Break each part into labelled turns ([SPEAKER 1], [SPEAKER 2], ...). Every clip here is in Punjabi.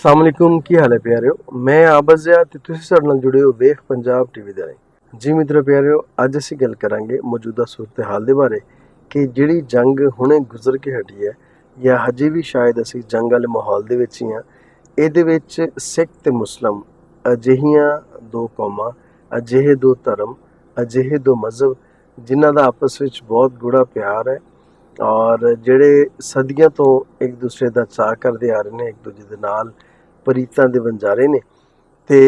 [SPEAKER 1] अस्सलाम वालेकुम, की हाल है प्यारिओ। मैं आबज़ ते तुसीं साडे नाल जुड़े हो वेख पंजाब टीवी दे राਹੀਂ। जी मित्रो प्यारिओ, अज असीं गल करांगे मौजूदा सूरत हाल दे बारे कि जिहड़ी जंग हुणे गुजर के हटी है या हजे भी शायद असीं जंग वाले माहौल दे विच ही हां। इहदे विच सिख ते मुस्लिम अजिहियां दो कौमां, अजिहे दो धर्म, अजिहे दो मज़हब जिन्हां दा आपस विच बहुत गूढ़ा प्यार है और ਜਿਹੜੇ ਸਦੀਆਂ ਤੋਂ ਇੱਕ ਦੂਸਰੇ ਦਾ ਚਾਅ ਕਰਦੇ ਆ ਰਹੇ ਨੇ, ਇੱਕ ਦੂਜੇ ਦੇ ਨਾਲ ਪ੍ਰੀਤਾਂ ਦੇ ਵਣਜਾਰੇ ਨੇ ਤੇ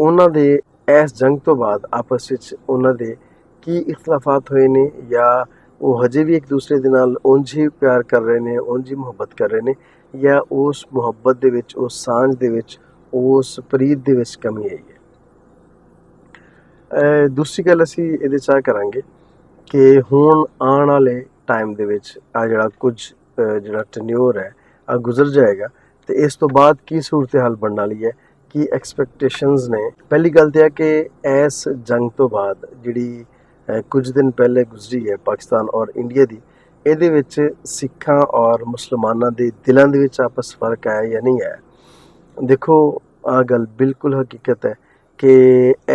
[SPEAKER 1] ਉਹਨਾਂ ਦੇ ਇਸ ਜੰਗ ਤੋਂ ਬਾਅਦ ਆਪਸ ਵਿੱਚ ਉਹਨਾਂ ਦੇ ਕੀ ਇਖਤਲਾਫਾਤ ਹੋਏ ਨੇ ਜਾਂ ਉਹ ਹਜੇ ਵੀ ਇੱਕ ਦੂਸਰੇ ਦੇ ਨਾਲ ਉਂਝ ਹੀ ਪਿਆਰ ਕਰ ਰਹੇ ਨੇ, ਉਂਝ ਹੀ ਮੁਹੱਬਤ ਕਰ ਰਹੇ ਨੇ ਜਾਂ ਉਸ ਮੁਹੱਬਤ ਦੇ ਵਿੱਚ, ਉਸ ਸਾਂਝ ਦੇ ਵਿੱਚ, ਉਸ ਪ੍ਰੀਤ ਦੇ ਵਿੱਚ ਕਮੀ ਆਈ ਹੈ। ਦੂਸਰੀ ਗੱਲ ਅਸੀਂ ਇਹਦੇ 'ਚ ਆ ਕਰਾਂਗੇ ਕਿ ਹੁਣ ਆਉਣ ਵਾਲੇ टाइम दे विच आ जिहड़ा कुछ जिहड़ा टन्योर है आ गुजर जाएगा तो इस तो बाद की सूरत हाल बनने वाली है, की एक्सपैक्टेशनस ने। पहली गल तो है कि इस जंग तो बाद जिहड़ी कुछ दिन पहले गुजरी है पाकिस्तान और इंडिया की, इहदे विच सिखां और मुसलमानां दे दिलां दे विच आपस फर्क आया या नहीं आया। देखो आ गल बिल्कुल हकीकत है कि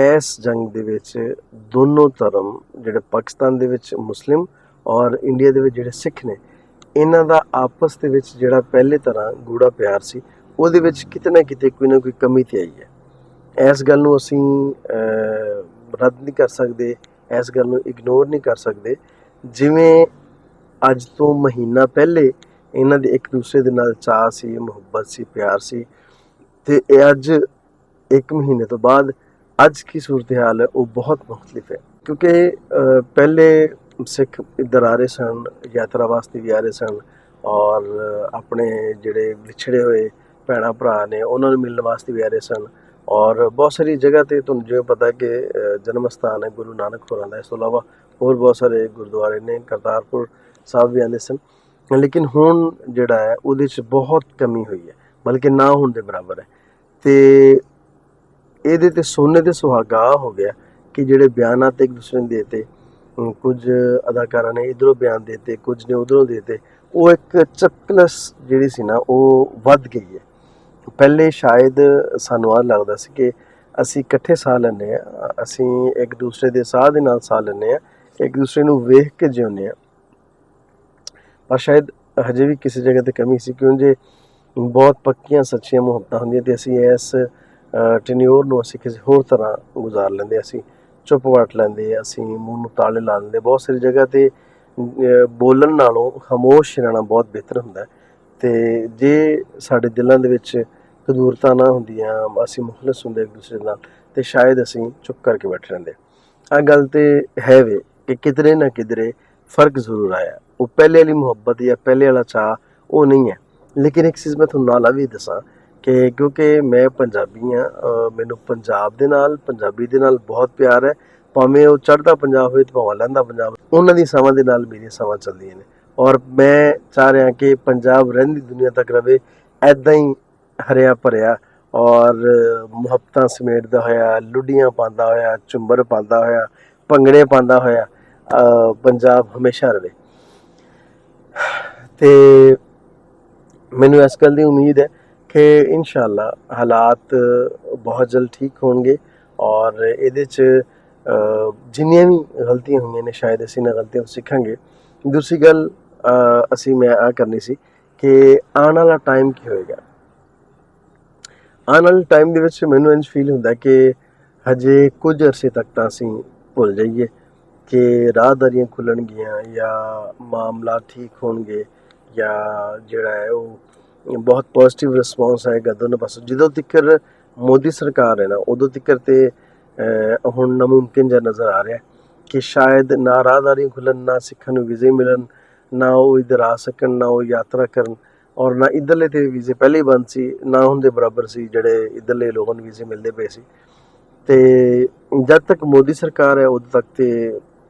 [SPEAKER 1] इस जंग दे विच दोनों धर्म जिहड़े पाकिस्तान दे विच मुस्लिम और इंडिया ਦੇ ਵਿੱਚ ਜਿਹੜੇ ਸਿੱਖ ਨੇ, ਇਹਨਾਂ ਦਾ ਆਪਸ ਦੇ ਵਿੱਚ ਜਿਹੜਾ ਪਹਿਲੇ ਤਰ੍ਹਾਂ ਗੂੜਾ ਪਿਆਰ ਸੀ ਉਹਦੇ ਵਿੱਚ ਕਿਤੇ ਨਾ ਕਿਤੇ ਕੋਈ ਨਾ ਕੋਈ ਕਮੀ ਤੇ ਆਈ ਹੈ। ਇਸ ਗੱਲ ਨੂੰ ਅਸੀਂ ਰੱਦ ਨਹੀਂ ਕਰ ਸਕਦੇ, ਇਸ ਗੱਲ ਨੂੰ ਇਗਨੋਰ ਨਹੀਂ ਕਰ ਸਕਦੇ। ਜਿਵੇਂ ਅੱਜ ਤੋਂ ਮਹੀਨਾ ਪਹਿਲੇ ਇਹਨਾਂ ਦੇ ਇੱਕ ਦੂਸਰੇ ਦੇ ਨਾਲ ਚਾਅ ਸੀ, ਮੁਹੱਬਤ ਸੀ, ਪਿਆਰ ਸੀ, ਤੇ ਅੱਜ ਇੱਕ ਮਹੀਨੇ ਤੋਂ ਬਾਅਦ ਅੱਜ की सूरत हाल है वो बहुत मुख्तलिफ है। क्योंकि पहले सिख इधर आ रहे सन, यात्रा वास्ते भी आ रहे सन और अपने जिहड़े विछड़े हुए भैन भरा ने उन्होंने मिलने वास्ते भी आ रहे सन और बहुत सारी जगह ते तुहानूं जिवें पता है कि जन्म स्थान है गुरु नानक होरां दा। इस तो इलावा होर बहुत सारे गुरुद्वारे ने, करतारपुर साहब भी आंदे सन, लेकिन हुण जिहड़ा है उहदे च बहुत कमी हुई है, बल्कि ना होण दे बराबर है। ते ਇਹਦੇ ਤੇ ਸੋਨੇ ਤੇ ਸੁਹਾਗਾ ਹੋ ਗਿਆ ਕਿ ਜਿਹੜੇ ਬਿਆਨਾਤ ਇੱਕ ਦੂਸਰੇ ਨੂੰ ਦੇਤੇ, ਕੁਝ ਅਦਾਕਾਰਾਂ ਨੇ ਇਧਰੋਂ ਬਿਆਨ ਦੇਤੇ, ਕੁਝ ਨੇ ਉਧਰੋਂ ਦੇਤੇ, ਉਹ ਇੱਕ ਚੱਕਲਸ ਜਿਹੜੀ ਸੀ ਨਾ ਉਹ ਵੱਧ ਗਈ ਹੈ। ਪਹਿਲੇ ਸ਼ਾਇਦ ਸਾਨੂੰ ਆਹ ਲੱਗਦਾ ਸੀ ਕਿ ਅਸੀਂ ਇਕੱਠੇ ਸਾਹ ਲੈਂਦੇ ਹਾਂ, ਅਸੀਂ ਇੱਕ ਦੂਸਰੇ ਦੇ ਸਾਹ ਦੇ ਨਾਲ ਸਾਹ ਲੈਂਦੇ ਹਾਂ, ਇੱਕ ਦੂਸਰੇ ਨੂੰ ਵੇਖ ਕੇ ਜਿਉਂਦੇ ਹਾਂ, ਪਰ ਸ਼ਾਇਦ ਹਜੇ ਵੀ ਕਿਸੇ ਜਗ੍ਹਾ ਤੇ ਕਮੀ ਸੀ। ਕਿਉਂ ਜੇ ਬਹੁਤ ਪੱਕੀਆਂ ਸੱਚੀਆਂ ਮੁਹੱਬਤਾਂ ਹੁੰਦੀਆਂ ਤੇ ਅਸੀਂ ਇਸ ਟਨਿਓਰ ਨੂੰ ਅਸੀਂ ਕਿਸੇ ਹੋਰ ਤਰ੍ਹਾਂ ਗੁਜ਼ਾਰ ਲੈਂਦੇ, ਅਸੀਂ ਚੁੱਪ ਵੱਟ ਲੈਂਦੇ, ਅਸੀਂ ਮੂੰਹ ਨੂੰ ਤਾਲੇ ਲਾ ਲੈਂਦੇ। ਬਹੁਤ ਸਾਰੀ ਜਗ੍ਹਾ 'ਤੇ ਬੋਲਣ ਨਾਲੋਂ ਖਾਮੋਸ਼ ਰਹਿਣਾ ਬਹੁਤ ਬਿਹਤਰ ਹੁੰਦਾ। ਅਤੇ ਜੇ ਸਾਡੇ ਦਿਲਾਂ ਦੇ ਵਿੱਚ ਕਦੂਰਤਾਂ ਨਾ ਹੁੰਦੀਆਂ, ਅਸੀਂ ਮੁਖਲਿਸ ਹੁੰਦੇ ਇੱਕ ਦੂਸਰੇ ਨਾਲ, ਅਤੇ ਸ਼ਾਇਦ ਅਸੀਂ ਚੁੱਪ ਕਰਕੇ ਬੈਠੇ ਰਹਿੰਦੇ। ਆਹ ਗੱਲ ਤਾਂ ਹੈ ਵੇ ਕਿ ਕਿਧਰੇ ਨਾ ਕਿਧਰੇ ਫ਼ਰਕ ਜ਼ਰੂਰ ਆਇਆ। ਉਹ ਪਹਿਲੇ ਵਾਲੀ ਮੁਹੱਬਤ ਜਾਂ ਪਹਿਲੇ ਵਾਲਾ ਚਾਅ ਉਹ ਨਹੀਂ ਹੈ। ਲੇਕਿਨ ਇੱਕ ਚੀਜ਼ ਮੈਂ ਤੁਹਾਨੂੰ ਨਾਲ ਵੀ ਦੱਸਾਂ ਕਿ ਕਿਉਂਕਿ ਮੈਂ ਪੰਜਾਬੀ ਹਾਂ, ਮੈਨੂੰ ਪੰਜਾਬ ਦੇ ਨਾਲ, ਪੰਜਾਬੀ ਦੇ ਨਾਲ ਬਹੁਤ ਪਿਆਰ ਹੈ। ਭਾਵੇਂ ਉਹ ਚੜ੍ਹਦਾ ਪੰਜਾਬ ਹੋਵੇ ਅਤੇ ਭਾਵੇਂ ਲਹਿੰਦਾ ਪੰਜਾਬ, ਉਹਨਾਂ ਦੀ ਸਮਾਂ ਦੇ ਨਾਲ ਮੇਰੀਆਂ ਸਮਾਂ ਚੱਲਦੀਆਂ ਨੇ ਔਰ ਮੈਂ ਚਾਹ ਰਿਹਾ ਕਿ ਪੰਜਾਬ ਰਹਿੰਦੀ ਦੁਨੀਆ ਤੱਕ ਰਹੇ ਇੱਦਾਂ ਹੀ ਹਰਿਆ ਭਰਿਆ ਔਰ ਮੁਹੱਬਤਾਂ ਸਮੇਟਦਾ ਹੋਇਆ, ਲੁੱਡੀਆਂ ਪਾਉਂਦਾ ਹੋਇਆ, ਝੁੰਮਰ ਪਾਉਂਦਾ ਹੋਇਆ, ਭੰਗੜੇ ਪਾਉਂਦਾ ਹੋਇਆ ਪੰਜਾਬ ਹਮੇਸ਼ਾ ਰਹੇ। ਅਤੇ ਮੈਨੂੰ ਇਸ ਗੱਲ ਦੀ ਉਮੀਦ ਹੈ कि इंशाअल्लाह हालात बहुत जल्द ठीक होंगे और ਇਹਦੇ 'ਚ ਜਿੰਨੀਆਂ ਵੀ ਗਲਤੀਆਂ ਹੋਈਆਂ ਨੇ ਸ਼ਾਇਦ ਅਸੀਂ ਇਹਨਾਂ ਗਲਤੀਆਂ ਤੋਂ ਸਿੱਖਾਂਗੇ। ਦੂਸਰੀ ਗੱਲ ਅਸੀਂ ਮੈਂ ਆ ਕਰਨੀ ਸੀ ਕਿ ਆਉਣ ਵਾਲਾ ਟਾਈਮ ਕੀ ਹੋਏਗਾ। ਆਉਣ ਵਾਲੇ ਟਾਈਮ ਦੇ ਵਿੱਚ ਮੈਨੂੰ ਇੰਝ ਫੀਲ ਹੁੰਦਾ ਕਿ ਹਜੇ ਕੁਝ ਅਰਸੇ ਤੱਕ ਤਾਂ ਅਸੀਂ ਭੁੱਲ ਜਾਈਏ ਕਿ ਰਾਹਦਾਰੀਆਂ ਖੁੱਲ੍ਹਣਗੀਆਂ ਜਾਂ ਮਾਮਲਾ ਠੀਕ ਹੋਣਗੇ ਜਾਂ ਜਿਹੜਾ ਹੈ ਉਹ ਬਹੁਤ ਪੋਜ਼ੀਟਿਵ ਰਿਸਪੌਂਸ ਆਏਗਾ ਦੋਨੋਂ ਪਾਸੋਂ। ਜਦੋਂ ਤੱਕ ਮੋਦੀ ਸਰਕਾਰ ਹੈ ਨਾ ਉਦੋਂ ਤੱਕ ਤੇ ਹੁਣ ਨਾਮੁਮਕਿਨ ਜਿਹਾ ਨਜ਼ਰ ਆ ਰਿਹਾ ਕਿ ਸ਼ਾਇਦ ਨਾ ਰਾਹਦਾਰੀਆਂ ਖੁੱਲ੍ਹਣ, ਨਾ ਸਿੱਖਾਂ ਨੂੰ ਵੀਜ਼ੇ ਮਿਲਣ, ਨਾ ਉਹ ਇੱਧਰ ਆ ਸਕਣ, ਨਾ ਉਹ ਯਾਤਰਾ ਕਰਨ ਔਰ ਨਾ ਇੱਧਰਲੇ ਤੇ ਵੀਜ਼ੇ ਪਹਿਲੇ ਹੀ ਬੰਦ ਸੀ, ਨਾ ਹੁੰਦੇ ਬਰਾਬਰ ਸੀ ਜਿਹੜੇ ਇੱਧਰਲੇ ਲੋਕਾਂ ਨੂੰ ਵੀਜ਼ੇ ਮਿਲਦੇ ਪਏ ਸੀ। ਅਤੇ ਜਦ ਤੱਕ ਮੋਦੀ ਸਰਕਾਰ ਹੈ ਉਦੋਂ ਤੱਕ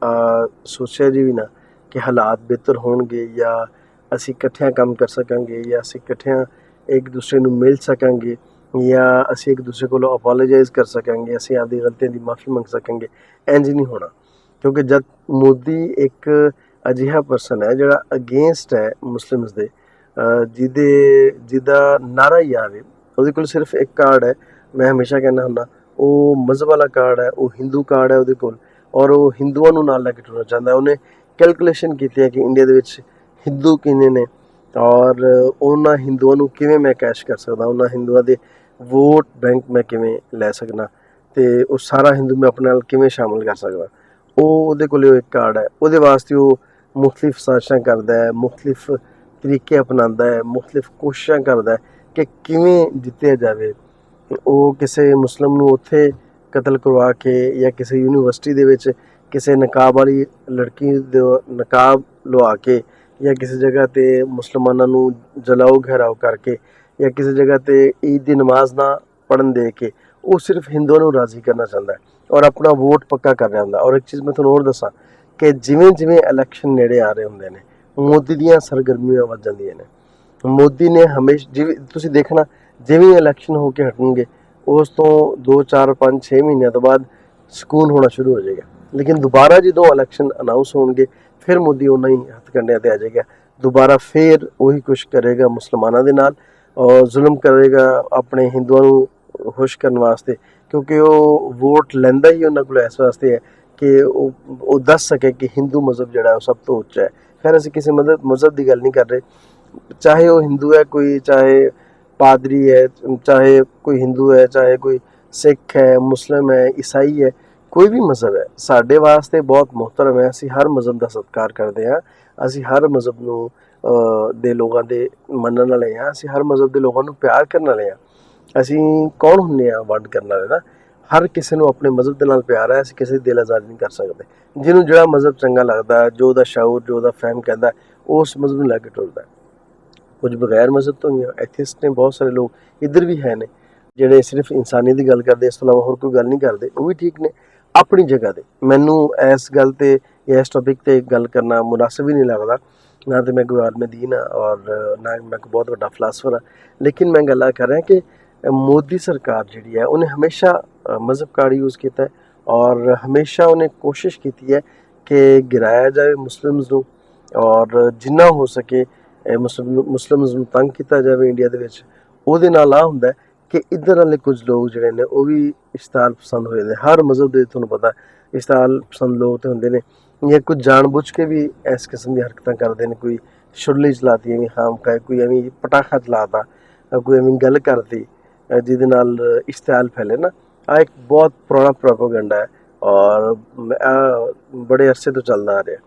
[SPEAKER 1] ਤਾਂ ਸੋਚਿਆ ਜੀ ਵੀ ਨਾ ਕਿ ਹਾਲਾਤ ਬਿਹਤਰ ਹੋਣਗੇ ਜਾਂ ਅਸੀਂ ਇਕੱਠਿਆਂ ਕੰਮ ਕਰ ਸਕਾਂਗੇ ਜਾਂ ਅਸੀਂ ਇਕੱਠਿਆਂ ਇੱਕ ਦੂਸਰੇ ਨੂੰ ਮਿਲ ਸਕਾਂਗੇ ਜਾਂ ਅਸੀਂ ਇੱਕ ਦੂਸਰੇ ਕੋਲੋਂ ਅਪੋਲੋਜਾਈਜ਼ ਕਰ ਸਕਾਂਗੇ, ਅਸੀਂ ਆਪਦੀ ਗਲਤੀਆਂ ਦੀ ਮਾਫੀ ਮੰਗ ਸਕਾਂਗੇ। ਇੰਝ ਨਹੀਂ ਹੋਣਾ ਕਿਉਂਕਿ ਜਦ ਮੋਦੀ ਇੱਕ ਅਜਿਹਾ ਪਰਸਨ ਹੈ ਜਿਹੜਾ ਅਗੇਂਸਟ ਹੈ ਮੁਸਲਿਮਸ ਦੇ, ਜਿਹਦਾ ਨਾਰਾ ਹੀ ਆਵੇ ਉਹਦੇ ਕੋਲ ਸਿਰਫ ਇੱਕ ਕਾਰਡ ਹੈ। ਮੈਂ ਹਮੇਸ਼ਾ ਕਹਿੰਦਾ ਹੁੰਦਾ ਉਹ ਮਜ਼ਹਬ ਵਾਲਾ ਕਾਰਡ ਹੈ, ਉਹ ਹਿੰਦੂ ਕਾਰਡ ਹੈ ਉਹਦੇ ਕੋਲ, ਔਰ ਉਹ ਹਿੰਦੂਆਂ ਨੂੰ ਨਾਲ ਲੈ ਕੇ ਟੁਰਨਾ ਚਾਹੁੰਦਾ। ਉਹਨੇ ਕੈਲਕੂਲੇਸ਼ਨ ਕੀਤੀ ਹੈ ਕਿ ਇੰਡੀਆ ਦੇ ਵਿੱਚ ਹਿੰਦੂ ਕਿੰਨੇ ਨੇ ਔਰ ਉਹਨਾਂ ਹਿੰਦੂਆਂ ਨੂੰ ਕਿਵੇਂ ਮੈਂ ਕੈਸ਼ ਕਰ ਸਕਦਾ, ਉਹਨਾਂ ਹਿੰਦੂਆਂ ਦੇ ਵੋਟ ਬੈਂਕ ਮੈਂ ਕਿਵੇਂ ਲੈ ਸਕਦਾ ਤੇ ਉਹ ਸਾਰਾ ਹਿੰਦੂ ਮੈਂ ਆਪਣੇ ਨਾਲ ਕਿਵੇਂ ਸ਼ਾਮਿਲ ਕਰ ਸਕਦਾ। ਉਹਦੇ ਕੋਲ ਇੱਕ ਕਾਰਡ ਹੈ। ਉਹਦੇ ਵਾਸਤੇ ਉਹ ਮੁਖਤਲਿਫ ਸਾਜ਼ਿਸ਼ਾਂ ਕਰਦਾ ਹੈ, ਮੁਖਤਲਿਫ ਤਰੀਕੇ ਅਪਣਾਉਂਦਾ ਹੈ, ਮੁਖਤਲਿਫ ਕੋਸ਼ਿਸ਼ਾਂ ਕਰਦਾ ਹੈ ਕਿ ਕਿਵੇਂ ਜਿੱਤਿਆ ਜਾਵੇ। ਉਹ ਕਿਸੇ ਮੁਸਲਿਮ ਨੂੰ ਉੱਥੇ ਕਤਲ ਕਰਵਾ ਕੇ ਜਾਂ ਕਿਸੇ ਯੂਨੀਵਰਸਿਟੀ ਦੇ ਵਿੱਚ ਕਿਸੇ ਨਕਾਬ ਵਾਲੀ ਲੜਕੀ ਦੇ ਨਕਾਬ ਲਵਾ ਕੇ ਜਾਂ ਕਿਸੇ ਜਗ੍ਹਾ 'ਤੇ ਮੁਸਲਮਾਨਾਂ ਨੂੰ ਜਲਾਓ ਘੇਰਾਓ ਕਰਕੇ ਜਾਂ ਕਿਸੇ ਜਗ੍ਹਾ 'ਤੇ ਈਦ ਦੀ ਨਮਾਜ਼ ਨਾ ਪੜ੍ਹਨ ਦੇ ਕੇ ਉਹ ਸਿਰਫ ਹਿੰਦੂਆਂ ਨੂੰ ਰਾਜ਼ੀ ਕਰਨਾ ਚਾਹੁੰਦਾ ਹੈ ਔਰ ਆਪਣਾ ਵੋਟ ਪੱਕਾ ਕਰ ਰਿਹਾ ਹੁੰਦਾ। ਔਰ ਇੱਕ ਚੀਜ਼ ਮੈਂ ਤੁਹਾਨੂੰ ਹੋਰ ਦੱਸਾਂ ਕਿ ਜਿਵੇਂ ਜਿਵੇਂ ਇਲੈਕਸ਼ਨ ਨੇੜੇ ਆ ਰਹੇ ਹੁੰਦੇ ਨੇ ਮੋਦੀ ਦੀਆਂ ਸਰਗਰਮੀਆਂ ਵੱਧ ਜਾਂਦੀਆਂ ਨੇ। ਮੋਦੀ ਨੇ ਹਮੇਸ਼ਾ ਜਿਵੇਂ ਤੁਸੀਂ ਦੇਖਣਾ ਜਿਵੇਂ ਇਲੈਕਸ਼ਨ ਹੋ ਕੇ ਹਟਣਗੇ ਉਸ ਤੋਂ 2 4 5 6 ਮਹੀਨਿਆਂ ਤੋਂ ਬਾਅਦ ਸਕੂਨ ਹੋਣਾ ਸ਼ੁਰੂ ਹੋ ਜਾਏਗਾ। ਲੇਕਿਨ ਦੁਬਾਰਾ ਜਦੋਂ ਇਲੈਕਸ਼ਨ ਅਨਾਉਂਸ ਹੋਣਗੇ ਫਿਰ ਮੋਦੀ ਉਹਨਾਂ ਹੀ ਹੱਥਕੰਡਿਆਂ ਤੇ ਆ ਜਾਏਗਾ, ਦੁਬਾਰਾ ਫਿਰ ਉਹੀ ਕੁਛ ਕਰੇਗਾ ਮੁਸਲਮਾਨਾਂ ਦੇ ਨਾਲ ਔਰ ਜ਼ੁਲਮ ਕਰੇਗਾ ਆਪਣੇ ਹਿੰਦੂਆਂ ਨੂੰ ਖੁਸ਼ ਕਰਨ ਵਾਸਤੇ, ਕਿਉਂਕਿ ਉਹ ਵੋਟ ਲੈਂਦਾ ਹੀ ਉਹਨਾਂ ਕੋਲ ਇਸ ਵਾਸਤੇ ਹੈ ਕਿ ਉਹ ਦੱਸ ਸਕੇ ਕਿ ਹਿੰਦੂ ਮਜ਼ਹਬ ਜਿਹੜਾ ਉਹ ਸਭ ਤੋਂ ਉੱਚਾ ਹੈ। ਖੈਰ ਅਸੀਂ ਕਿਸੇ ਮਜ਼ਹਬ ਦੀ ਗੱਲ ਨਹੀਂ ਕਰ ਰਹੇ, ਚਾਹੇ ਉਹ ਹਿੰਦੂ ਹੈ ਕੋਈ, ਚਾਹੇ ਪਾਦਰੀ ਹੈ, ਚਾਹੇ ਕੋਈ ਹਿੰਦੂ ਹੈ, ਚਾਹੇ ਕੋਈ ਸਿੱਖ ਹੈ, ਮੁਸਲਿਮ ਹੈ, ਈਸਾਈ ਹੈ, ਕੋਈ ਵੀ ਮਜ਼ਹਬ ਹੈ ਸਾਡੇ ਵਾਸਤੇ ਬਹੁਤ ਮੁਹਤਰਮ ਹੈ। ਅਸੀਂ ਹਰ ਮਜ਼ਹਬ ਦਾ ਸਤਿਕਾਰ ਕਰਦੇ ਹਾਂ, ਅਸੀਂ ਹਰ ਮਜ਼ਹਬ ਨੂੰ ਦੇ ਲੋਕਾਂ ਦੇ ਮੰਨਣ ਵਾਲੇ ਹਾਂ, ਅਸੀਂ ਹਰ ਮਜ਼ਹਬ ਦੇ ਲੋਕਾਂ ਨੂੰ ਪਿਆਰ ਕਰਨ ਵਾਲੇ ਹਾਂ। ਅਸੀਂ ਕੌਣ ਹੁੰਦੇ ਹਾਂ ਵੰਡ ਕਰਨ ਵਾਲੇ ਨਾ। ਹਰ ਕਿਸੇ ਨੂੰ ਆਪਣੇ ਮਜ਼ਹਬ ਦੇ ਨਾਲ ਪਿਆਰ ਹੈ, ਅਸੀਂ ਕਿਸੇ ਦੀ ਦਿਲ ਆਜ਼ਾਰੀ ਨਹੀਂ ਕਰ ਸਕਦੇ। ਜਿਹਨੂੰ ਜਿਹੜਾ ਮਜ਼ਹਬ ਚੰਗਾ ਲੱਗਦਾ, ਜੋ ਉਹਦਾ ਸ਼ਾਉਰ, ਜੋ ਉਹਦਾ ਫਹਿਮ ਕਹਿੰਦਾ, ਉਸ ਮਜ਼ਹਬ ਨੂੰ ਲੈ ਕੇ ਟੁਰਦਾ। ਕੁਝ ਬਗੈਰ ਮਜ਼ਹਬ ਤੋਂ ਹੀ ਐਥਿਸਟ ਨੇ ਬਹੁਤ ਸਾਰੇ ਲੋਕ ਇੱਧਰ ਵੀ ਹੈ ਨੇ ਜਿਹੜੇ ਸਿਰਫ ਇਨਸਾਨੀਅਤ ਦੀ ਗੱਲ ਕਰਦੇ, ਇਸ ਤੋਂ ਇਲਾਵਾ ਹੋਰ ਕੋਈ ਗੱਲ ਨਹੀਂ ਕਰਦੇ, ਉਹ ਵੀ ਠੀਕ ਨੇ ਆਪਣੀ ਜਗ੍ਹਾ 'ਤੇ। ਮੈਨੂੰ ਇਸ ਗੱਲ 'ਤੇ ਜਾਂ ਇਸ ਟੌਪਿਕ 'ਤੇ ਗੱਲ ਕਰਨਾ ਮੁਨਾਸਿਬ ਹੀ ਨਹੀਂ ਲੱਗਦਾ, ਨਾ ਤਾਂ ਮੈਂ ਕੋਈ ਆਲਮ ਦੀਨ ਹਾਂ ਔਰ ਨਾ ਮੈਂ ਕੋਈ ਬਹੁਤ ਵੱਡਾ ਫਲਾਸਫਰ ਹਾਂ। ਲੇਕਿਨ ਮੈਂ ਗੱਲਾਂ ਕਰ ਰਿਹਾ ਕਿ ਮੋਦੀ ਸਰਕਾਰ ਜਿਹੜੀ ਹੈ ਉਹਨੇ ਹਮੇਸ਼ਾ ਮਜ਼ਹਬ ਕਾਰਡ ਯੂਜ਼ ਕੀਤਾ ਹੈ ਔਰ ਹਮੇਸ਼ਾ ਉਹਨੇ ਕੋਸ਼ਿਸ਼ ਕੀਤੀ ਹੈ ਕਿ ਗਿਰਾਇਆ ਜਾਵੇ ਮੁਸਲਿਮਸ ਨੂੰ ਔਰ ਜਿੰਨਾ ਹੋ ਸਕੇ ਮੁਸਲਿਮਸ ਨੂੰ ਤੰਗ ਕੀਤਾ ਜਾਵੇ ਇੰਡੀਆ ਦੇ ਵਿੱਚ। ਉਹਦੇ ਨਾਲ ਆ ਹੁੰਦਾ ਕਿ ਇੱਧਰ ਵਾਲੇ ਕੁਝ ਲੋਕ ਜਿਹੜੇ ਨੇ ਉਹ ਵੀ ਇਸ਼ਤਿਹਾਲ ਪਸੰਦ ਹੋ ਜਾਂਦੇ। ਹਰ ਮਜ਼ਹਬ ਦੇ ਤੁਹਾਨੂੰ ਪਤਾ ਇਸ਼ਤਿਹਾਲ ਪਸੰਦ ਲੋਕ ਤੇ ਹੁੰਦੇ ਨੇ ਜਾਂ ਕੁਝ ਜਾਣਬੁੱਝ ਕੇ ਵੀ ਇਸ ਕਿਸਮ ਦੀ ਹਰਕਤਾਂ ਕਰਦੇ ਨੇ। ਕੋਈ ਛੁਰਲੀ ਚਲਾਤੀ ਐਵੇਂ ਖਾਮਖਾਹ, ਕੋਈ ਐਵੇਂ ਪਟਾਖਾ ਚਲਾਤਾ, ਕੋਈ ਐਵੇਂ ਗੱਲ ਕਰਤੀ ਜਿਹਦੇ ਨਾਲ ਇਸ਼ਤਿਹਾਲ ਫੈਲੇ ਨਾ। ਆ ਇੱਕ ਬਹੁਤ ਪੁਰਾਣਾ ਪ੍ਰੋਪੇਗੈਂਡਾ ਹੈ ਔਰ ਬੜੇ ਅਰਸੇ ਤੋਂ ਚੱਲਦਾ ਆ ਰਿਹਾ।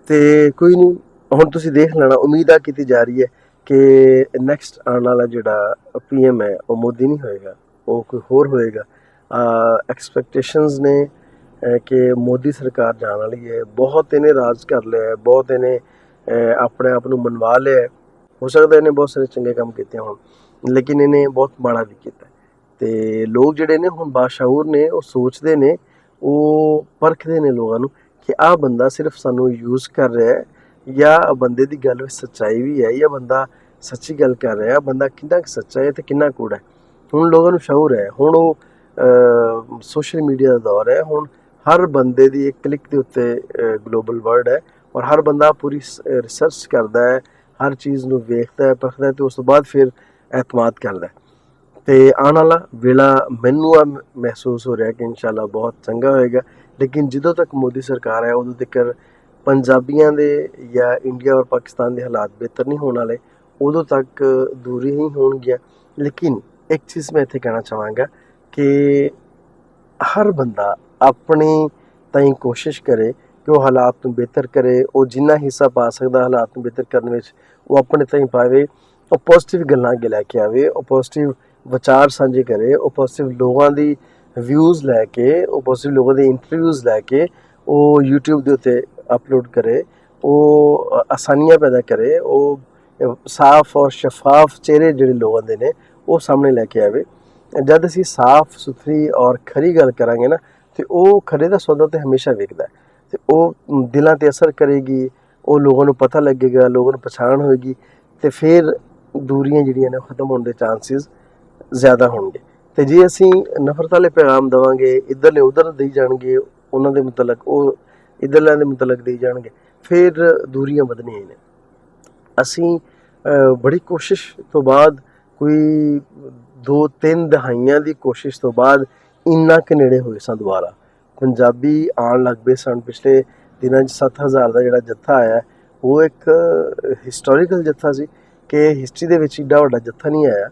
[SPEAKER 1] ਤੇ ਕੋਈ ਨਹੀਂ, ਹੁਣ ਤੁਸੀਂ ਦੇਖ ਲੈਣਾ, ਉਮੀਦ ਆ ਕੀਤੀ ਜਾ ਰਹੀ ਹੈ ਕਿ ਨੈਕਸਟ ਆਉਣ ਵਾਲਾ ਜਿਹੜਾ PM ਹੈ ਉਹ ਮੋਦੀ ਨਹੀਂ ਹੋਏਗਾ, ਉਹ ਕੋਈ ਹੋਰ ਹੋਏਗਾ। ਐਕਸਪੈਕਟੇਸ਼ਨਸ ਨੇ ਕਿ ਮੋਦੀ ਸਰਕਾਰ ਜਾਣ ਵਾਲੀ ਹੈ। ਬਹੁਤ ਇਹਨੇ ਰਾਜ ਕਰ ਲਿਆ ਹੈ, ਬਹੁਤ ਇਹਨੇ ਆਪਣੇ ਆਪ ਨੂੰ ਮਨਵਾ ਲਿਆ ਹੈ। ਹੋ ਸਕਦਾ ਇਹਨੇ ਬਹੁਤ ਸਾਰੇ ਚੰਗੇ ਕੰਮ ਕੀਤੇ ਹੋਣ, ਲੇਕਿਨ ਇਹਨੇ ਬਹੁਤ ਮਾੜਾ ਵੀ ਕੀਤਾ। ਤੇ ਲੋਕ ਜਿਹੜੇ ਨੇ ਹੁਣ ਬਾਸ਼ਊਰ ਨੇ, ਉਹ ਸੋਚਦੇ ਨੇ, ਉਹ ਪਰਖਦੇ ਨੇ ਲੋਕਾਂ ਨੂੰ ਕਿ ਆਹ ਬੰਦਾ ਸਿਰਫ ਸਾਨੂੰ ਯੂਜ਼ ਕਰ ਰਿਹਾ ਹੈ ਜਾਂ ਬੰਦੇ ਦੀ ਗੱਲ ਵਿੱਚ ਸੱਚਾਈ ਵੀ ਹੈ ਜਾਂ ਬੰਦਾ ਸੱਚੀ ਗੱਲ ਕਰ ਰਿਹਾ, ਬੰਦਾ ਕਿੰਨਾ ਕੁ ਸੱਚਾ ਹੈ ਤੇ ਕਿੰਨਾ ਕੂੜਾ ਹੈ। ਹੁਣ ਲੋਕਾਂ ਨੂੰ ਸ਼ਊਰ ਹੈ, ਹੁਣ ਉਹ ਸੋਸ਼ਲ ਮੀਡੀਆ ਦਾ ਦੌਰ ਹੈ। ਹੁਣ ਹਰ ਬੰਦੇ ਦੀ ਇੱਕ ਕਲਿੱਕ ਦੇ ਉੱਤੇ ਗਲੋਬਲ ਵਰਲਡ ਹੈ ਔਰ ਹਰ ਬੰਦਾ ਪੂਰੀ ਰਿਸਰਚ ਕਰਦਾ ਹੈ, ਹਰ ਚੀਜ਼ ਨੂੰ ਵੇਖਦਾ ਹੈ, ਪਰਖਦਾ ਹੈ ਤੇ ਉਸ ਤੋਂ ਬਾਅਦ ਫਿਰ ਐਤਮਾਦ ਕਰਦਾ ਹੈ। ਤੇ ਆਉਣ ਵਾਲਾ ਵੇਲਾ ਮੈਨੂੰ ਆ ਮਹਿਸੂਸ ਹੋ ਰਿਹਾ ਕਿ ਇਨਸ਼ਾਅੱਲਾ ਬਹੁਤ ਚੰਗਾ ਹੋਏਗਾ। ਲੇਕਿਨ ਜਦੋਂ ਤੱਕ ਮੋਦੀ ਸਰਕਾਰ ਹੈ ਉਦੋਂ ਤੱਕ ਪੰਜਾਬੀਆਂ ਦੇ ਜਾਂ ਇੰਡੀਆ ਔਰ ਪਾਕਿਸਤਾਨ ਦੇ ਹਾਲਾਤ ਬਿਹਤਰ ਨਹੀਂ ਹੋਣ ਵਾਲੇ, ਉਦੋਂ ਤੱਕ ਦੂਰੀ ਹੀ ਹੋਣਗੀਆਂ। ਲੇਕਿਨ ਇੱਕ ਚੀਜ਼ ਮੈਂ ਇੱਥੇ ਕਹਿਣਾ ਚਾਹਾਂਗਾ ਕਿ ਹਰ ਬੰਦਾ ਆਪਣੀ ਤਾਈਂ ਕੋਸ਼ਿਸ਼ ਕਰੇ ਕਿ ਉਹ ਹਾਲਾਤ ਨੂੰ ਬਿਹਤਰ ਕਰੇ। ਉਹ ਜਿੰਨਾ ਹਿੱਸਾ ਪਾ ਸਕਦਾ ਹਾਲਾਤ ਨੂੰ ਬਿਹਤਰ ਕਰਨ ਵਿੱਚ ਉਹ ਆਪਣੇ ਤਾਈਂ ਪਾਵੇ। ਉਹ ਪੋਜ਼ੀਟਿਵ ਗੱਲਾਂ ਅੱਗੇ ਲੈ ਕੇ ਆਵੇ, ਉਹ ਪੋਜ਼ੀਟਿਵ ਵਿਚਾਰ ਸਾਂਝੇ ਕਰੇ, ਉਹ ਪੋਜ਼ੀਟਿਵ ਲੋਕਾਂ ਦੀ ਵਿਊਜ਼ ਲੈ ਕੇ, ਉਹ ਪੋਜ਼ੀਟਿਵ ਲੋਕਾਂ ਦੇ ਇੰਟਰਵਿਊਜ਼ ਲੈ ਕੇ ਉਹ YouTube ਦੇ ਉੱਤੇ ਅਪਲੋਡ ਕਰੇ, ਉਹ ਆਸਾਨੀਆਂ ਪੈਦਾ ਕਰੇ, ਉਹ ਸਾਫ਼ ਔਰ ਸ਼ਫਾਫ ਚਿਹਰੇ ਜਿਹੜੇ ਲੋਕਾਂ ਦੇ ਨੇ ਉਹ ਸਾਹਮਣੇ ਲੈ ਕੇ ਆਵੇ। ਜਦ ਅਸੀਂ ਸਾਫ਼ ਸੁਥਰੀ ਔਰ ਖਰੀ ਗੱਲ ਕਰਾਂਗੇ ਨਾ ਤੇ ਉਹ ਖਰੇ ਦਾ ਸੌਦਾ ਤੇ ਹਮੇਸ਼ਾ ਵਿਕਦਾ ਤੇ ਉਹ ਦਿਲਾਂ 'ਤੇ ਅਸਰ ਕਰੇਗੀ, ਉਹ ਲੋਕਾਂ ਨੂੰ ਪਤਾ ਲੱਗੇਗਾ, ਲੋਕਾਂ ਨੂੰ ਪਛਾਣ ਹੋਏਗੀ ਤੇ ਫਿਰ ਦੂਰੀਆਂ ਜਿਹੜੀਆਂ ਨੇ ਖਤਮ ਹੋਣ ਦੇ ਚਾਂਸਿਸ ਜ਼ਿਆਦਾ ਹੋਣਗੇ। ਤੇ ਜੇ ਅਸੀਂ ਨਫ਼ਰਤ ਵਾਲੇ ਪੈਗਾਮ ਦੇਵਾਂਗੇ, ਇੱਧਰਲੇ ਉੱਧਰ ਦੇਈ ਜਾਣਗੇ, ਉਹਨਾਂ ਦੇ ਮੁਤਲਕ ਉਹ ਇੱਧਰਲਿਆਂ ਦੇ ਮੁਤਲਕ ਦੇਈ ਜਾਣਗੇ, ਫਿਰ ਦੂਰੀਆਂ ਵਧਣੀਆਂ ਨੇ। ਅਸੀਂ ਬੜੀ ਕੋਸ਼ਿਸ਼ ਤੋਂ ਬਾਅਦ ਕੋਈ 2-3 ਦਹਾਈਆਂ ਦੀ ਕੋਸ਼ਿਸ਼ ਤੋਂ ਬਾਅਦ ਇੰਨਾ ਕੁ ਨੇੜੇ ਹੋਏ ਸਾਂ ਦੁਬਾਰਾ। ਪੰਜਾਬੀ ਆਉਣ ਲੱਗ ਪਏ ਸਨ। ਪਿਛਲੇ ਦਿਨਾਂ 'ਚ 7000 ਦਾ ਜਿਹੜਾ ਜੱਥਾ ਆਇਆ ਉਹ ਇੱਕ ਹਿਸਟੋਰੀਕਲ ਜੱਥਾ ਸੀ ਕਿ ਹਿਸਟਰੀ ਦੇ ਵਿੱਚ ਏਡਾ ਵੱਡਾ ਜੱਥਾ ਨਹੀਂ ਆਇਆ।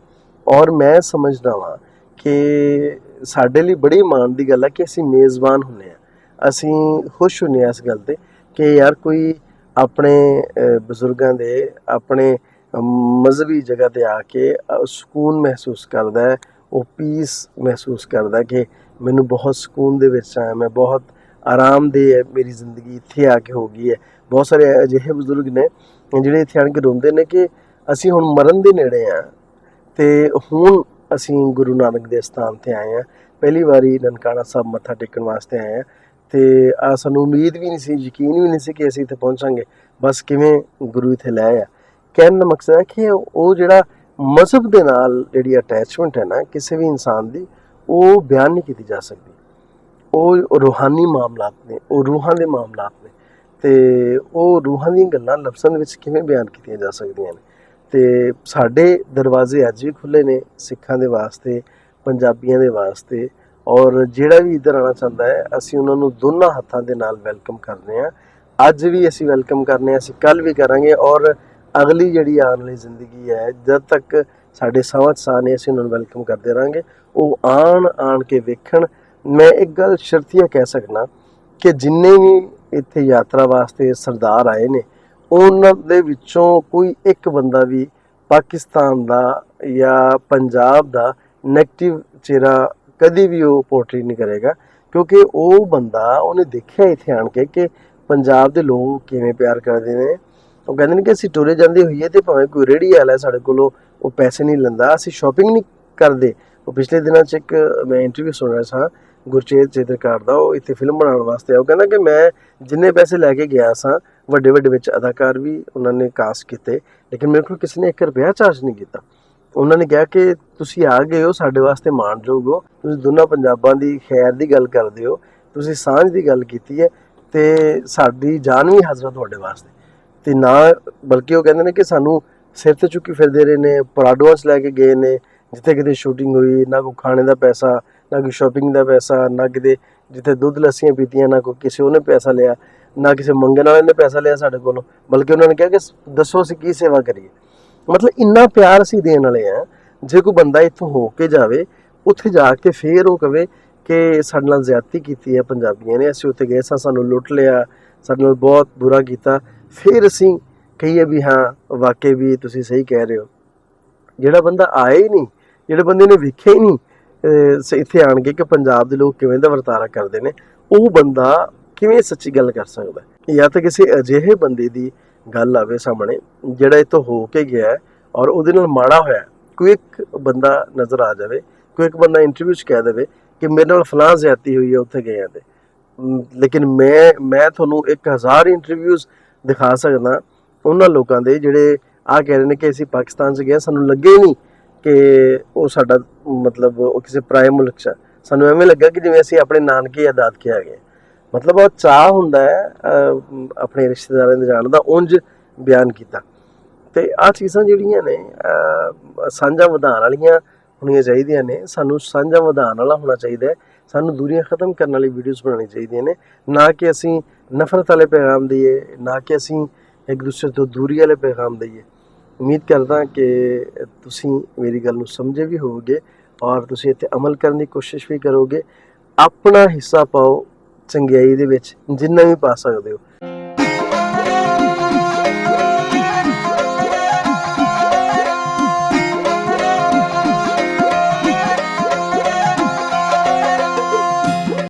[SPEAKER 1] ਔਰ ਮੈਂ ਸਮਝਦਾ ਵਾਂ ਕਿ ਸਾਡੇ ਲਈ ਬੜੀ ਮਾਣ ਦੀ ਗੱਲ ਹੈ ਕਿ ਅਸੀਂ ਮੇਜ਼ਬਾਨ ਹੁੰਦੇ ਹਾਂ। ਅਸੀਂ ਖੁਸ਼ ਹੁੰਦੇ ਹਾਂ ਇਸ ਗੱਲ 'ਤੇ ਕਿ ਯਾਰ ਕੋਈ ਆਪਣੇ ਬਜ਼ੁਰਗਾਂ ਦੇ ਆਪਣੇ ਮਜ਼ਹਬੀ ਜਗ੍ਹਾ 'ਤੇ ਆ ਕੇ ਸਕੂਨ ਮਹਿਸੂਸ ਕਰਦਾ ਹੈ, ਉਹ ਪੀਸ ਮਹਿਸੂਸ ਕਰਦਾ ਕਿ ਮੈਨੂੰ ਬਹੁਤ ਸਕੂਨ ਦੇ ਵਿੱਚ ਆਇਆ, ਮੈਂ ਬਹੁਤ ਆਰਾਮਦੇਹ ਹੈ, ਮੇਰੀ ਜ਼ਿੰਦਗੀ ਇੱਥੇ ਆ ਕੇ ਹੋ ਗਈ ਹੈ। ਬਹੁਤ ਸਾਰੇ ਅਜਿਹੇ ਬਜ਼ੁਰਗ ਨੇ ਜਿਹੜੇ ਇੱਥੇ ਆਣ ਕੇ ਰੋਂਦੇ ਨੇ ਕਿ ਅਸੀਂ ਹੁਣ ਮਰਨ ਦੇ ਨੇੜੇ ਹਾਂ ਅਤੇ ਹੁਣ ਅਸੀਂ ਗੁਰੂ ਨਾਨਕ ਦੇ ਸਥਾਨ 'ਤੇ ਆਏ ਹਾਂ। ਪਹਿਲੀ ਵਾਰੀ ਨਨਕਾਣਾ ਸਾਹਿਬ ਮੱਥਾ ਟੇਕਣ ਵਾਸਤੇ ਆਏ ਹਾਂ ਅਤੇ ਸਾਨੂੰ ਉਮੀਦ ਵੀ ਨਹੀਂ ਸੀ, ਯਕੀਨ ਵੀ ਨਹੀਂ ਸੀ ਕਿ ਅਸੀਂ ਇੱਥੇ ਪਹੁੰਚਾਂਗੇ। ਬਸ ਕਿਵੇਂ ਗੁਰੂ ਇੱਥੇ ਲੈ ਆਇਆ। ਕਹਿਣ ਦਾ ਮਕਸਦ ਹੈ ਕਿ ਉਹ ਜਿਹੜਾ ਮਜ਼ਹਬ ਦੇ ਨਾਲ ਜਿਹੜੀ ਅਟੈਚਮੈਂਟ ਹੈ ਨਾ ਕਿਸੇ ਵੀ ਇਨਸਾਨ ਦੀ, ਉਹ ਬਿਆਨ ਨਹੀਂ ਕੀਤੀ ਜਾ ਸਕਦੀ। ਉਹ ਰੂਹਾਨੀ ਮਾਮਲਾਤ ਨੇ, ਉਹ ਰੂਹਾਂ ਦੇ ਮਾਮਲਾਤ ਨੇ ਅਤੇ ਉਹ ਰੂਹਾਂ ਦੀਆਂ ਗੱਲਾਂ ਲਫ਼ਜ਼ਾਂ ਦੇ ਵਿੱਚ ਕਿਵੇਂ ਬਿਆਨ ਕੀਤੀਆਂ ਜਾ ਸਕਦੀਆਂ ਨੇ। ਅਤੇ ਸਾਡੇ ਦਰਵਾਜ਼ੇ ਅੱਜ ਵੀ ਖੁੱਲ੍ਹੇ ਨੇ ਸਿੱਖਾਂ ਦੇ ਵਾਸਤੇ, ਪੰਜਾਬੀਆਂ ਦੇ ਵਾਸਤੇ। ਔਰ ਜਿਹੜਾ ਵੀ ਇੱਧਰ ਆਉਣਾ ਚਾਹੁੰਦਾ ਹੈ ਅਸੀਂ ਉਹਨਾਂ ਨੂੰ ਦੋਨਾਂ ਹੱਥਾਂ ਦੇ ਨਾਲ ਵੈਲਕਮ ਕਰਦੇ ਹਾਂ। ਅੱਜ ਵੀ ਅਸੀਂ ਵੈਲਕਮ ਕਰਨੇ ਹਾਂ, ਅਸੀਂ ਕੱਲ੍ਹ ਵੀ ਕਰਾਂਗੇ। ਔਰ ਅਗਲੀ ਜਿਹੜੀ ਆਉਣ ਵਾਲੀ ਜ਼ਿੰਦਗੀ ਹੈ, ਜਦ ਤੱਕ ਸਾਡੇ ਸਾਹ 'ਚ ਸਾਹ ਨੇ ਅਸੀਂ ਉਹਨਾਂ ਨੂੰ ਵੈਲਕਮ ਕਰਦੇ ਰਹਾਂਗੇ। ਉਹ ਆਣ ਕੇ ਵੇਖਣ। ਮੈਂ ਇੱਕ ਗੱਲ ਸ਼ਰਤੀਆ ਕਹਿ ਸਕਦਾ ਕਿ ਜਿੰਨੇ ਵੀ ਇੱਥੇ ਯਾਤਰਾ ਵਾਸਤੇ ਸਰਦਾਰ ਆਏ ਨੇ ਉਹਨਾਂ ਦੇ ਵਿੱਚੋਂ ਕੋਈ ਇੱਕ ਬੰਦਾ ਵੀ ਪਾਕਿਸਤਾਨ ਦਾ ਜਾਂ ਪੰਜਾਬ ਦਾ ਨੈਗੇਟਿਵ ਚਿਹਰਾ ਕਦੀ ਵੀ ਉਹ ਪੋਰਟਰੇਟ ਨਹੀਂ ਕਰੇਗਾ, ਕਿਉਂਕਿ ਉਹ ਬੰਦਾ ਉਹਨੇ ਦੇਖਿਆ ਇੱਥੇ ਆਣ ਕੇ ਕਿ ਪੰਜਾਬ ਦੇ ਲੋਕ ਕਿਵੇਂ ਪਿਆਰ ਕਰਦੇ ਨੇ। ਉਹ ਕਹਿੰਦੇ ਨੇ ਕਿ ਅਸੀਂ ਟੁਰੇ ਜਾਂਦੇ ਹੋਈਏ ਅਤੇ ਭਾਵੇਂ ਕੋਈ ਰੇਹੜੀ ਵਾਲਾ ਸਾਡੇ ਕੋਲੋਂ ਉਹ ਪੈਸੇ ਨਹੀਂ ਲੈਂਦਾ, ਅਸੀਂ ਸ਼ੋਪਿੰਗ ਨਹੀਂ ਕਰਦੇ। ਉਹ ਪਿਛਲੇ ਦਿਨਾਂ 'ਚ ਇੱਕ ਮੈਂ ਇੰਟਰਵਿਊ ਸੁਣ ਰਿਹਾ ਸਾਂ ਗੁਰਚੇਤ ਚਿੱਤਰਕਾਰ ਦਾ, ਉਹ ਇੱਥੇ ਫਿਲਮ ਬਣਾਉਣ ਵਾਸਤੇ ਉਹ ਕਹਿੰਦਾ ਕਿ ਮੈਂ ਜਿੰਨੇ ਪੈਸੇ ਲੈ ਕੇ ਗਿਆ ਸਾਂ, ਵੱਡੇ ਵੱਡੇ ਵਿੱਚ ਅਦਾਕਾਰ ਵੀ ਉਹਨਾਂ ਨੇ ਕਾਸਟ ਕੀਤੇ, ਲੇਕਿਨ ਮੇਰੇ ਕੋਲ ਕਿਸੇ ਨੇ 1 ਰੁਪਇਆ ਚਾਰਜ ਨਹੀਂ ਕੀਤਾ। ਉਹਨਾਂ ਨੇ ਕਿਹਾ ਕਿ ਤੁਸੀਂ ਆ ਗਏ ਹੋ, ਸਾਡੇ ਵਾਸਤੇ ਮਾਣਯੋਗ ਹੋ, ਤੁਸੀਂ ਦੋਨਾਂ ਪੰਜਾਬਾਂ ਦੀ ਖੈਰ ਦੀ ਗੱਲ ਕਰਦੇ ਹੋ, ਤੁਸੀਂ ਸਾਂਝ ਦੀ ਗੱਲ ਕੀਤੀ ਹੈ ਅਤੇ ਸਾਡੀ ਜਾਨ ਵੀ ਹਾਜ਼ਰ ਤੁਹਾਡੇ ਵਾਸਤੇ। ਅਤੇ ਨਾ ਬਲਕਿ ਉਹ ਕਹਿੰਦੇ ਨੇ ਕਿ ਸਾਨੂੰ ਸਿਰ 'ਤੇ ਚੁੱਕੀ ਫਿਰਦੇ ਰਹੇ ਨੇ, ਪਰਾਡੋਆਂ 'ਚ ਲੈ ਕੇ ਗਏ ਨੇ ਜਿੱਥੇ ਕਿਤੇ ਸ਼ੂਟਿੰਗ ਹੋਈ। ਨਾ ਕੋਈ ਖਾਣੇ ਦਾ ਪੈਸਾ, ਨਾ ਕੋਈ ਸ਼ੋਪਿੰਗ ਦਾ ਪੈਸਾ, ਨਾ ਕਿਤੇ ਜਿੱਥੇ ਦੁੱਧ ਲੱਸੀਆਂ ਪੀਤੀਆਂ, ਨਾ ਕੋਈ ਕਿਸੇ ਉਹਨੇ ਪੈਸਾ ਲਿਆ, ਨਾ ਕਿਸੇ ਮੰਗਣ ਵਾਲੇ ਨੇ ਪੈਸਾ ਲਿਆ ਸਾਡੇ ਕੋਲੋਂ। ਬਲਕਿ ਉਹਨਾਂ ਨੇ ਕਿਹਾ ਕਿ ਦੱਸੋ ਅਸੀਂ ਕੀ ਸੇਵਾ ਕਰੀਏ। ਮਤਲਬ ਇੰਨਾ ਪਿਆਰ ਅਸੀਂ ਦੇਣ ਵਾਲੇ ਹਾਂ। ਜੇ ਕੋਈ ਬੰਦਾ ਇੱਥੋਂ ਹੋ ਕੇ ਜਾਵੇ, ਉੱਥੇ ਜਾ ਕੇ ਫਿਰ ਉਹ ਕਵੇ ਕਿ ਸਾਡੇ ਨਾਲ ਜ਼ਿਆਦਤੀ ਕੀਤੀ ਹੈ ਪੰਜਾਬੀਆਂ ਨੇ, ਅਸੀਂ ਉੱਥੇ ਗਏ ਸਾਂ, ਸਾਨੂੰ ਲੁੱਟ ਲਿਆ, ਸਾਡੇ ਨਾਲ ਬਹੁਤ ਬੁਰਾ ਕੀਤਾ, ਫਿਰ ਅਸੀਂ ਕਹੀਏ ਵੀ ਹਾਂ ਵਾਕਈ ਵੀ ਤੁਸੀਂ ਸਹੀ ਕਹਿ ਰਹੇ ਹੋ। ਜਿਹੜਾ ਬੰਦਾ ਆਇਆ ਹੀ ਨਹੀਂ, ਜਿਹੜੇ ਬੰਦੇ ਨੇ ਵੇਖਿਆ ਹੀ ਨਹੀਂ ਇੱਥੇ ਆਣ ਕੇ ਕਿ ਪੰਜਾਬ ਦੇ ਲੋਕ ਕਿਵੇਂ ਦਾ ਵਰਤਾਰਾ ਕਰਦੇ ਨੇ, ਉਹ ਬੰਦਾ ਕਿਵੇਂ ਸੱਚੀ ਗੱਲ ਕਰ ਸਕਦਾ। ਜਾਂ ਤਾਂ ਕਿਸੇ ਅਜਿਹੇ ਬੰਦੇ ਦੀ ਗੱਲ ਆਵੇ ਸਾਹਮਣੇ ਜਿਹੜਾ ਇੱਥੋਂ ਹੋ ਕੇ ਗਿਆ ਔਰ ਉਹਦੇ ਨਾਲ ਮਾੜਾ ਹੋਇਆ। ਕੋਈ ਇੱਕ ਬੰਦਾ ਨਜ਼ਰ ਆ ਜਾਵੇ, ਕੋਈ ਇੱਕ ਬੰਦਾ ਇੰਟਰਵਿਊ 'ਚ ਕਹਿ ਦੇਵੇ ਕਿ ਮੇਰੇ ਨਾਲ ਫਲਾਂ ਜ਼ਿਆਦਤੀ ਹੋਈ ਹੈ ਉੱਥੇ ਗਏ ਤੇ। ਲੇਕਿਨ ਮੈਂ ਤੁਹਾਨੂੰ 1000 ਇੰਟਰਵਿਊਜ਼ ਦਿਖਾ ਸਕਦਾ ਉਹਨਾਂ ਲੋਕਾਂ ਦੇ ਜਿਹੜੇ ਆਹ ਕਹਿ ਰਹੇ ਨੇ ਕਿ ਅਸੀਂ ਪਾਕਿਸਤਾਨ 'ਚ ਗਏ, ਸਾਨੂੰ ਲੱਗੇ ਨਹੀਂ ਕਿ ਉਹ ਸਾਡਾ ਮਤਲਬ ਉਹ ਕਿਸੇ ਪਰਾਏ ਮੁਲਕ 'ਚ, ਸਾਨੂੰ ਐਵੇਂ ਲੱਗਾ ਕਿ ਜਿਵੇਂ ਅਸੀਂ ਆਪਣੇ ਨਾਨਕੇ ਜਾਂ ਦਾਦਕੇ ਆ ਗਏ। ਮਤਲਬ ਉਹ ਚਾਅ ਹੁੰਦਾ ਹੈ ਆਪਣੇ ਰਿਸ਼ਤੇਦਾਰਾਂ ਦੇ ਜਾਣ ਦਾ, ਉਂਝ ਬਿਆਨ ਕੀਤਾ। ਅਤੇ ਆਹ ਚੀਜ਼ਾਂ ਜਿਹੜੀਆਂ ਨੇ ਸਾਂਝਾਂ ਵਧਾਉਣ ਵਾਲੀਆਂ ਹੋਣੀਆਂ ਚਾਹੀਦੀਆਂ ਨੇ। ਸਾਨੂੰ ਸਾਂਝਾਂ ਵਧਾਉਣ ਵਾਲਾ ਹੋਣਾ ਚਾਹੀਦਾ ਹੈ। ਸਾਨੂੰ ਦੂਰੀਆਂ ਖ਼ਤਮ ਕਰਨ ਵਾਲੀ ਵੀਡੀਓਜ਼ ਬਣਾਉਣੀਆਂ ਚਾਹੀਦੀਆਂ ਨੇ, ਨਾ ਕਿ ਅਸੀਂ ਨਫ਼ਰਤ ਵਾਲੇ ਪੈਗਾਮ ਦਈਏ, ਨਾ ਕਿ ਅਸੀਂ ਇੱਕ ਦੂਸਰੇ ਤੋਂ ਦੂਰੀ ਵਾਲੇ ਪੈਗਾਮ ਦਈਏ। ਉਮੀਦ ਕਰਦਾ ਕਿ ਤੁਸੀਂ ਮੇਰੀ ਗੱਲ ਨੂੰ ਸਮਝੇ ਵੀ ਹੋਵੋਗੇ ਔਰ ਤੁਸੀਂ ਇੱਥੇ ਅਮਲ ਕਰਨ ਦੀ ਕੋਸ਼ਿਸ਼ ਵੀ ਕਰੋਗੇ। ਆਪਣਾ ਹਿੱਸਾ ਪਾਓ ਚੰਗਿਆਈ ਦੇ ਵਿੱਚ, ਜਿੰਨਾ ਵੀ ਪਾ ਸਕਦੇ ਹੋ।